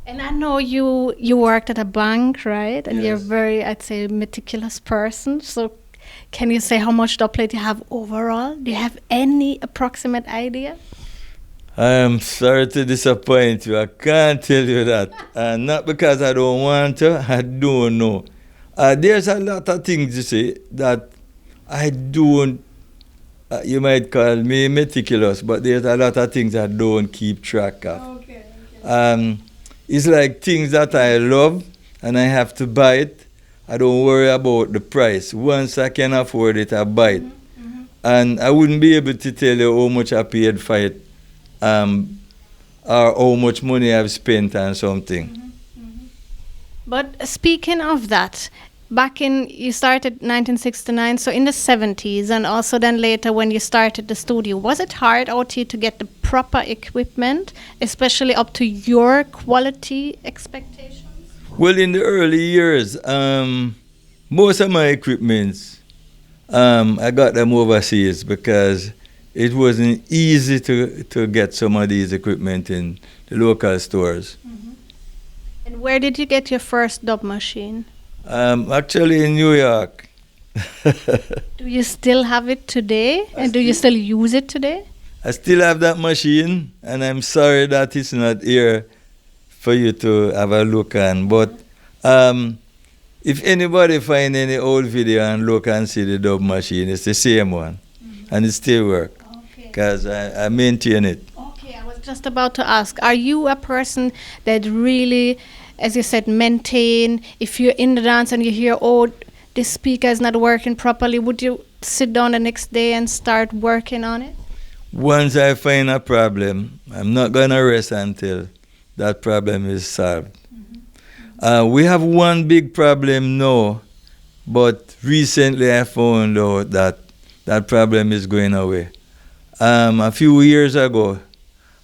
And I know you worked at a bank, right? And you're Yes. very, I'd say, meticulous person. So can you say how much dub plate you have overall? Do you have any approximate idea? I am sorry to disappoint you. I can't tell you that. Not because I don't want to, I don't know. There's a lot of things you see that I don't, you might call me meticulous, but there's a lot of things I don't keep track of. Okay. It's like things that I love and I have to buy it. I don't worry about the price. Once I can afford it, I buy it. And I wouldn't be able to tell you how much I paid for it, or how much money I've spent on something. But speaking of that, back in, you started 1969, so in the 70s, and also then later when you started the studio, was it hard out here to get the proper equipment, especially up to your quality expectations? Well, in the early years, most of my equipments, I got them overseas because it wasn't easy to get some of these equipment in the local stores. And where did you get your first dub machine? Actually, in New York. Do you still have it today? And do you still use it today? I still have that machine, and I'm sorry that it's not here for you to have a look on. But if anybody find any old video and look and see the dub machine, it's the same one, and it still works because I maintain it. Okay, I was just about to ask, are you a person that really, as you said, maintain, if you're in the dance and you hear, oh, this speaker is not working properly, would you sit down the next day and start working on it? Once I find a problem, I'm not going to rest until that problem is solved. We have one big problem now, but recently I found out that that problem is going away. A few years ago,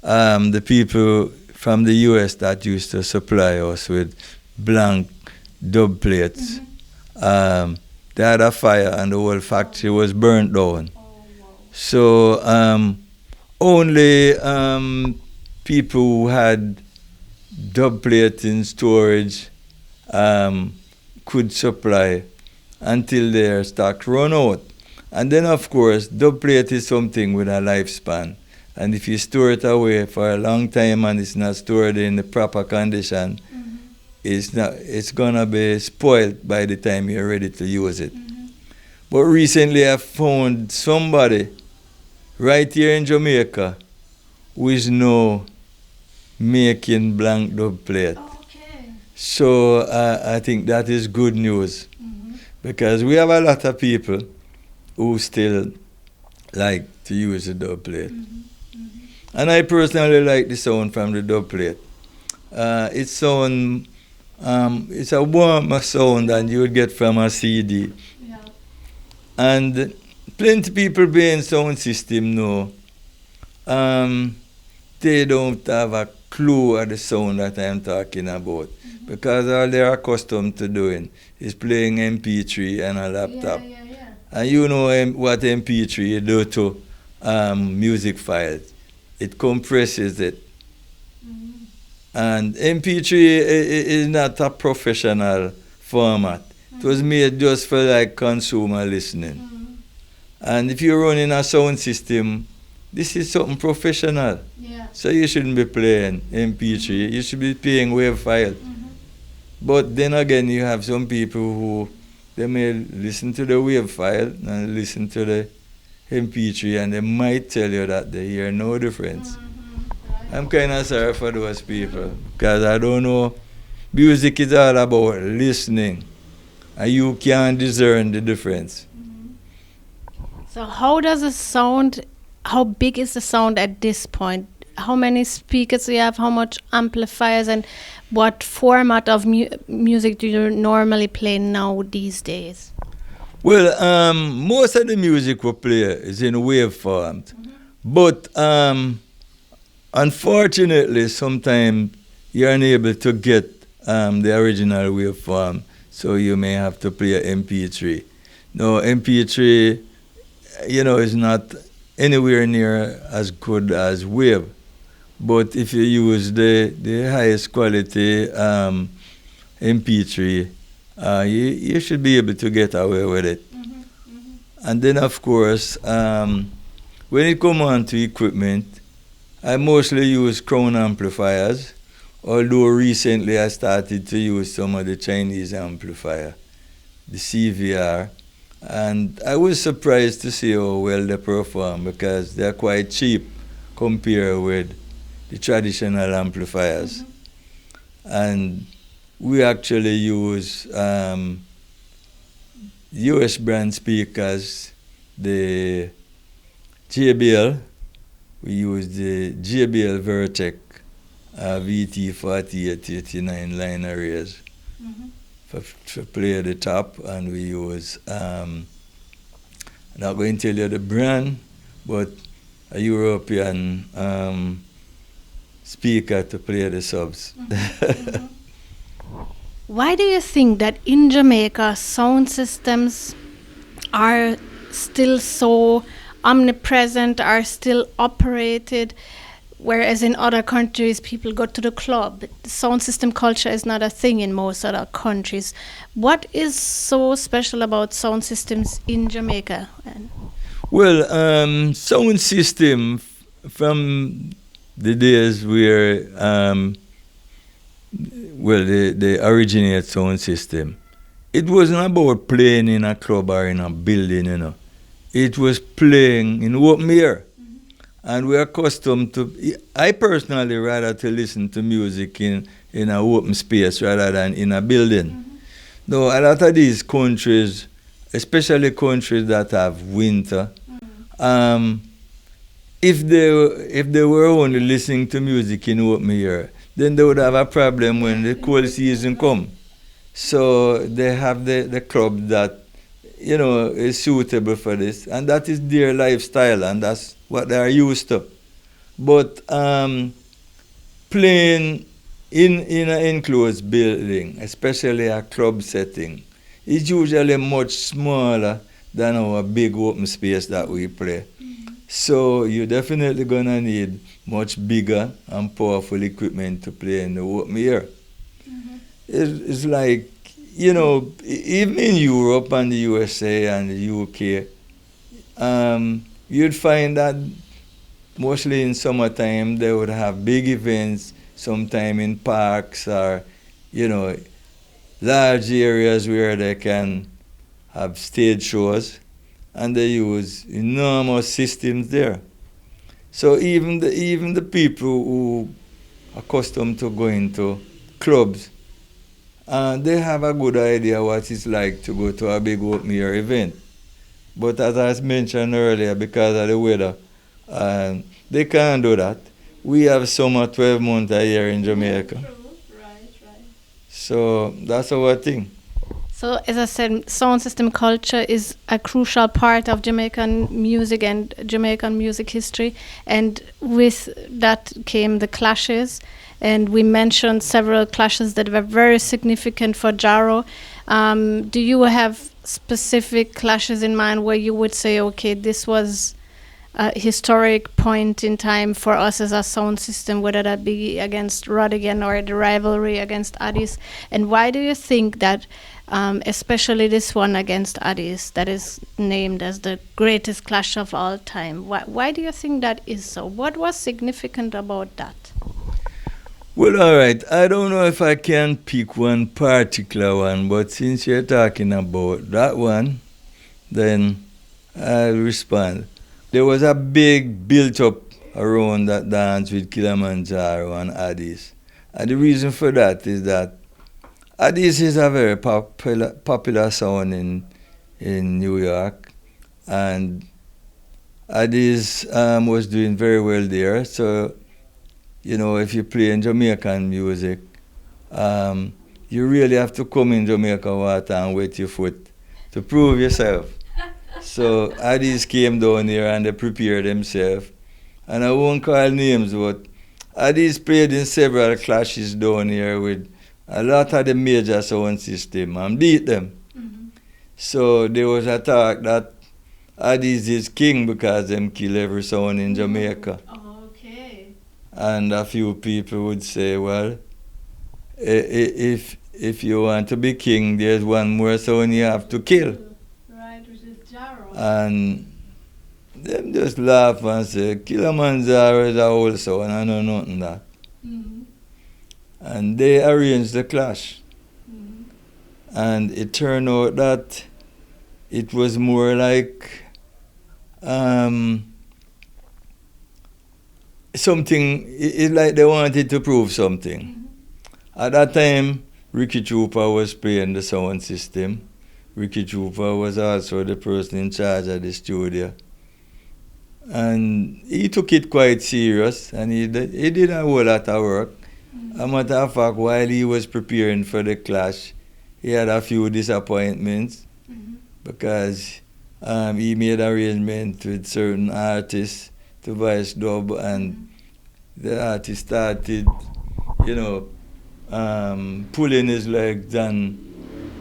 the people from the US that used to supply us with blank dub plates, they had a fire and the whole factory was burnt down. So only people who had dub plate in storage could supply until their stock run out. And then, of course, dub plate is something with a lifespan. And if you store it away for a long time and it's not stored in the proper condition, it's gonna be spoiled by the time you're ready to use it. But recently I found somebody right here in Jamaica who is now making blank dub plate. So I think that is good news because we have a lot of people who still like to use the dub plate. And I personally like the sound from the dub plate. It's a warmer sound than you would get from a CD. Yeah. And plenty people playing sound system now, they don't have a clue of the sound that I'm talking about because all they're accustomed to doing is playing MP3 and a laptop. And you know what MP3 do to music files. It compresses it. And MP3 is not a professional format. It was made just for like consumer listening. And if you're running a sound system, this is something professional. So you shouldn't be playing MP3. You should be playing wave file. But then again, you have some people who they may listen to the wave file and listen to the MP3, and they might tell you that they hear no difference. I'm kind of sorry for those people because I don't know. Music is all about listening, and you can't discern the difference. So how does it sound, how big is the sound at this point? How many speakers do you have, how much amplifiers, and what format of music do you normally play now these days? Well, most of the music we play is in wave form, but unfortunately, sometimes you're unable to get the original waveform, so you may have to play an MP3. No, MP3, is not anywhere near as good as wave, But if you use the highest quality MP3, you should be able to get away with it. And then, of course, when it comes on to equipment, I mostly use Crown amplifiers, although recently I started to use some of the Chinese amplifier, the CVR, and I was surprised to see how well they perform because they're quite cheap compared with the traditional amplifiers. And we actually use US brand speakers, the JBL. We use the JBL Vertec VT4889 line arrays for play at the top, and we use, I'm not going to tell you the brand, but a European speaker to play the subs. Why do you think that in Jamaica sound systems are still so omnipresent, are still operated, whereas in other countries people go to the club? The sound system culture is not a thing in most other countries. What is so special about sound systems in Jamaica? Well, sound system from the days where the originate sound system, it wasn't about playing in a club or in a building, you know. It was playing in open air. And we're accustomed to, I personally rather to listen to music in an open space rather than in a building. Now, a lot of these countries, especially countries that have winter, if they were only listening to music in open air, then they would have a problem when the cold season come. So they have the club that, you know, is suitable for this, and that is their lifestyle, and that's what they are used to. But playing in an enclosed building, especially a club setting, is usually much smaller than our big open space that we play. So you're definitely gonna need much bigger and powerful equipment to play in the open air. It's like, you know, even in Europe and the USA and the UK, you'd find that mostly in summertime they would have big events, sometime in parks or, you know, large areas where they can have stage shows, and they use enormous systems there. So even the people who are accustomed to going to clubs, they have a good idea what it's like to go to a big open air event. But as I mentioned earlier, because of the weather, they can't do that. We have summer 12 months a year in Jamaica. True. Right. So that's our thing. So, as I said, sound system culture is a crucial part of Jamaican music and Jamaican music history. And with that came the clashes. And we mentioned several clashes that were very significant for Jaro. Do you have specific clashes in mind where you would say, okay, this was a historic point in time for us as a sound system, whether that be against Rodigan or the rivalry against Addies? And why do you think that, especially this one against Addies, that is named as the greatest clash of all time, why do you think that is so? What was significant about that? Well, all right. I don't know if I can pick one particular one, but since you're talking about that one, then I'll respond. There was a big build-up around that dance with Killamanjaro and Addies. And the reason for that is that Addies is a very popular sound in New York, and Addies was doing very well there. So, you know, if you play in Jamaican music, you really have to come in Jamaica water and wet your foot to prove yourself. So Addies came down here and they prepared themselves. And I won't call names, but Addies played in several clashes down here with a lot of the major sound system and beat them. So there was a talk that Addies is king because them kill every sound in Jamaica. Okay. And a few people would say, well, if you want to be king, there's one more sound you have to kill. Right, which is Jaro. And them just laugh and say, Killamanjaro is a whole sound, I know nothing that. Mm-hmm. And they arranged the clash. Mm-hmm. And it turned out that it was more like something, it's like they wanted to prove something. Mm-hmm. At that time, Ricky Trooper was playing the sound system. Ricky Trooper was also the person in charge of the studio. And he took it quite serious, and he did a whole lot of work. Mm-hmm. As a matter of fact, while he was preparing for the clash, he had a few disappointments Mm-hmm. because he made arrangements with certain artists to voice dub, and the artist started, pulling his legs and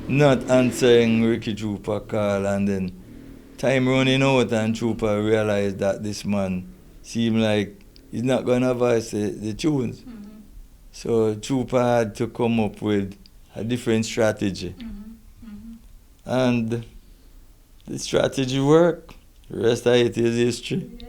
not answering Ricky Trooper call, and then time running out and Trooper realized that this man seemed like he's not gonna voice the tunes. Mm-hmm. So Trooper had to come up with a different strategy. Mm-hmm. Mm-hmm. And the strategy worked. The rest of it is history. Yeah.